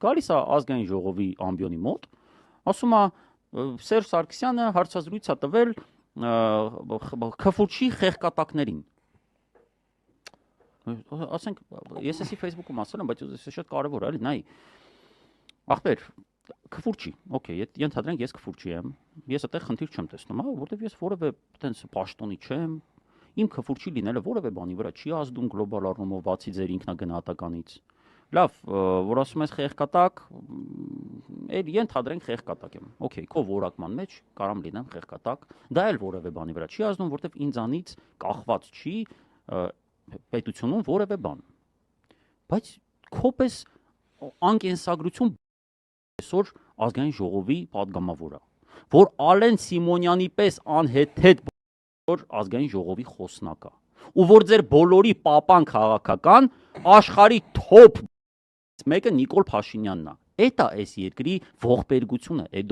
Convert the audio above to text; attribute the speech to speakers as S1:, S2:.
S1: գալիս է ազգային ժողովի ամբիոնի մոտ, ասում է Սերժ Սարգսյանը հարցազրույց է տվել Քֆուրչի խեղկատակներին։ Ասենք, ես էսի Facebook-ում ասել եմ, բայց ես շատ կարևոր է, էլի, նայ։ Ախպեր, Քֆուրչի, օքեյ, ենթադրենք ես Քֆուրչի եմ, ես այդտեղ խնդիր չեմ տեսնում, որտեվ ես որևէ տենց պաշտոնի չեմ, իմ Քֆուրչի լինելը որևէ բանի վրա չի ազդում գլոբալ առումով բացի ձեր ինքնագնահատականից։ Լավ, որ ասում ես խեղկատակ, էլ ենթադրենք խեղկատակ եմ, օքեյ, քո որակման մեջ կարամ լինեմ խեղկատակ, դա էլ որևէ բանի վրա չի ազդում, որտեվ ինձանից կախված չի պետությունում որևէ բան։ Բայց քոպես անկենսագրություն այսօր ազգային ժողովի падգամավորը, որ Ալեն Սիմոնյանի պես անհեթեթ որ ազգային ժողովի խոսնակա, ու որ ձեր բոլորի պապան քաղաքական աշխարհի թոփ մեկը Նիկոլ Փաշինյանն է։ Էտա էս երկրի ողբերգությունը, էդո